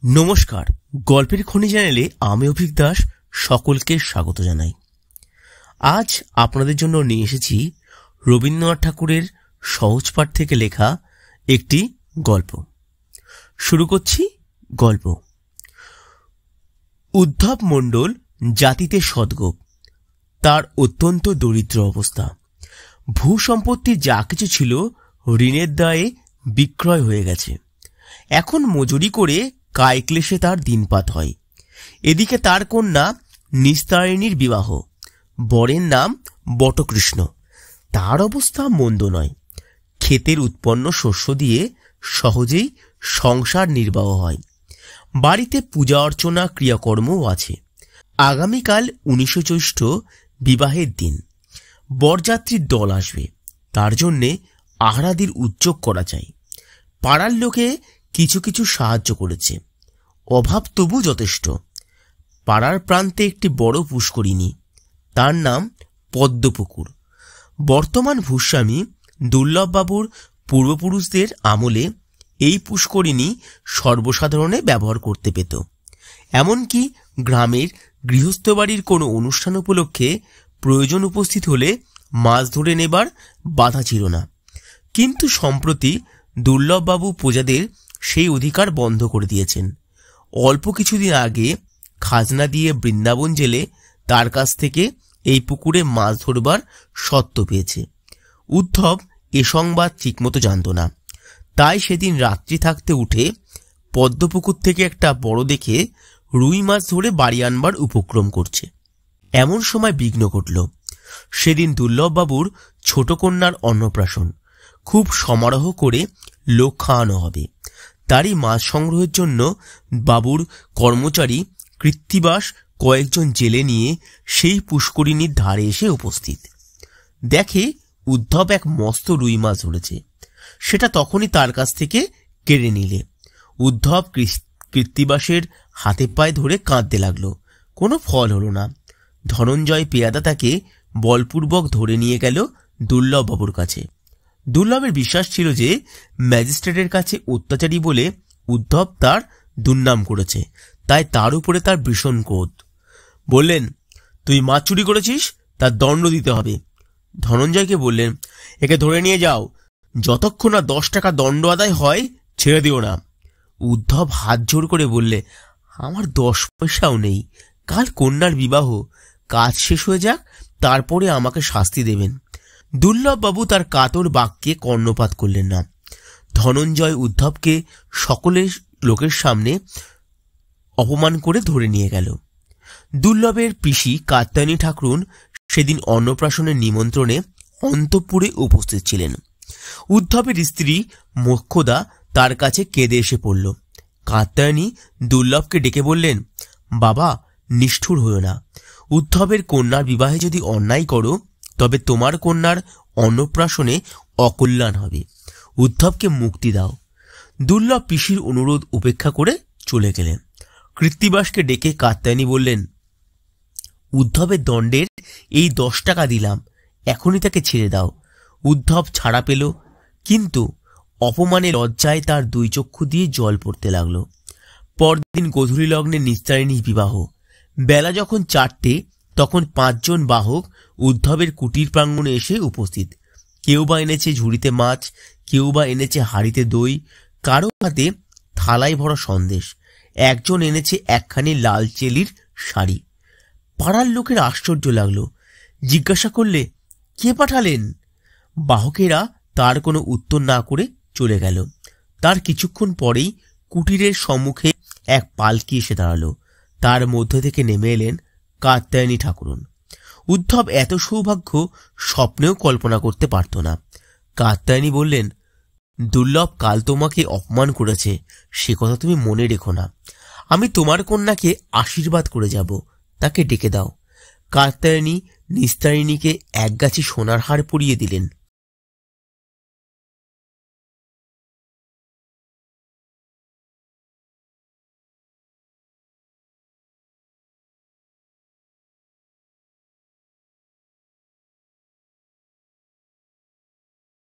নমস্কার, গল্পের খনি চ্যানেলে আমি অভিক দাস সকলকে স্বাগত জানাই। আজ আপনাদের জন্য নিয়ে এসেছি রবীন্দ্রনাথ ঠাকুরের সহজ পাঠ থেকে লেখা একটি গল্প। শুরু করছি গল্প। উদ্ধব মণ্ডল জাতিতে সদ্গোপ। তার অত্যন্ত দরিদ্র অবস্থা। ভূসম্পত্তি যা কিছু ছিল ঋণের দায়ে বিক্রয় হয়ে গেছে। এখন মজুরি করে কায়ক্লেশে তার দিনপাত হয়। এদিকে তার কন্যা নিস্তারিণীর বিবাহ। বরের নাম বটকৃষ্ণ। তার অবস্থা মন্দ নয়। ক্ষেতের উৎপন্ন শস্য দিয়ে সহজেই সংসার নির্বাহ হয়। বাড়িতে পূজা অর্চনা ক্রিয়াকর্মও আছে। আগামীকাল 19 জ্যৈষ্ঠ বিবাহের দিন। বরযাত্রীর দল আসবে। তার জন্যে আহারাদির উদ্যোগ করা চাই। পাড়ার লোকে কিছু কিছু সাহায্য করেছে। অভাব তবু যথেষ্ট। পাড়ার প্রান্তে একটি বড় পুষ্করিণী, তার নাম পদ্মপুকুর। বর্তমান ভূস্বামী দুর্লভবাবুর পূর্বপুরুষদের আমলে এই পুষ্করিণী সর্বসাধারণে ব্যবহার করতে পেত। এমনকি গ্রামের গৃহস্থ বাড়ির কোনো অনুষ্ঠান উপলক্ষে প্রয়োজন উপস্থিত হলে মাছ ধরে নেবার বাধা ছিল না। কিন্তু সম্প্রতি দুর্লভবাবু প্রজাদের সেই অধিকার বন্ধ করে দিয়েছেন। অল্প কিছুদিন আগে খাজনা দিয়ে বৃন্দাবন জেলে তার কাছ থেকে এই পুকুরে মাছ ধরবার সত্ত্ব পেয়েছে। উদ্ধব এ সংবাদ ঠিকমতো জানত না। তাই সেদিন রাত্রি থাকতে উঠে পদ্মপুকুর থেকে একটা বড় দেখে রুই মাছ ধরে বাড়ি আনবার উপক্রম করছে। এমন সময় বিঘ্ন ঘটল। সেদিন দুর্লভবাবুর ছোট কন্যার অন্নপ্রাশন। খুব সমারোহ করে লোক খাওয়ানো হবে। তারই মাছ সংগ্রহের জন্য বাবুর কর্মচারী কৃত্তিবাস কয়েকজন জেলে নিয়ে সেই পুষ্করিণীর ধারে এসে উপস্থিত। দেখে উদ্ধব এক মস্ত রুই মাছ ধরেছে। সেটা তখনই তার কাছ থেকে কেড়ে নিলে। উদ্ধব কৃত্তিবাসের হাতে পায়ে ধরে কাঁদতে লাগল। কোনো ফল হলো না। ধনঞ্জয় পেয়াদা তাকে বলপূর্বক ধরে নিয়ে গেল দুর্লভবাবুর কাছে। দুর্লভের বিশ্বাস ছিল যে ম্যাজিস্ট্রেটের কাছে অত্যাচারী বলে উদ্ধব তার দুর্নাম করেছে, তাই তার উপরে তার ভীষণ ক্রোধ। বললেন, তুই মাছ চুরি করেছিস, তার দণ্ড দিতে হবে। ধনঞ্জয়কে বললেন, একে ধরে নিয়ে যাও, যতক্ষণ না 10 টাকা দণ্ড আদায় হয় ছেড়ে দিও না। উদ্ধব হাত জোর করে বললে, আমার 10 পয়সাও নেই। কাল কন্যার বিবাহ, কাজ শেষ হয়ে যাক, তারপরে আমাকে শাস্তি দেবেন। দুর্লভবাবু তার কাতর বাক্যে কর্ণপাত করলেন না। ধনঞ্জয় উদ্ধবকে সকলের লোকের সামনে অপমান করে ধরে নিয়ে গেল। দুর্লভের পিসি কাত্যায়নী ঠাকুরুন সেদিন অন্নপ্রাশনের নিমন্ত্রণে অন্তঃপুরে উপস্থিত ছিলেন। উদ্ধবের স্ত্রী মোক্ষদা তার কাছে কেঁদে এসে পড়ল। কাত্যায়নী দুর্লভকে ডেকে বললেন, বাবা, নিষ্ঠুর হইও না। উদ্ধবের কন্যার বিবাহে যদি অন্যায় করো তবে তোমার কন্যার অন্নপ্রাশনে অকল্যাণ হবে। উদ্ধবকে মুক্তি দাও। দুর্লভ পিসির অনুরোধ উপেক্ষা করে চলে গেলেন। কৃত্তিবাসকে ডেকে কাত্যায়নী বললেন, উদ্ধবের দণ্ডের এই 10 টাকা দিলাম, এখনই তাকে ছেড়ে দাও। উদ্ধব ছাড়া পেল, কিন্তু অপমানের লজ্জায় তার 2 চক্ষু দিয়ে জল পড়তে লাগল। পরদিন গধূলি লগ্নে নিস্তারিণীর বিবাহ। বেলা যখন 4টে তখন 5 জন বাহক উদ্ধবের কুটির প্রাঙ্গণে এসে উপস্থিত। কেউ বা এনেছে ঝুড়িতে মাছ, কেউ বা এনেছে হাড়িতে দই, কারো হাতে থালায় ভরা সন্দেশ। একজন এনেছে একখানি লাল চেলির শাড়ি। পাড়ার লোকের আশ্চর্য লাগলো। জিজ্ঞাসা করলে, কে পাঠালেন? বাহকেরা তার কোনো উত্তর না করে চলে গেল। তার কিছুক্ষণ পরেই কুটিরের সম্মুখে এক পালকি এসে দাঁড়ালো। তার মধ্য থেকে নেমে এলেন কাত্যায়নী ঠাকুরুন। উদ্ধব এত সৌভাগ্য স্বপ্নেও কল্পনা করতে পারত না। কাত্যায়নী বললেন, দুর্লভ কাল তোমাকে অপমান করেছে, সে কথা তুমি মনে রেখো না। আমি তোমার কন্যাকে আশীর্বাদ করে যাব, তাকে ডেকে দাও। কাত্যায়নী নিস্তারিণীকে 1 গাছি সোনার হার পরিয়ে দিলেন।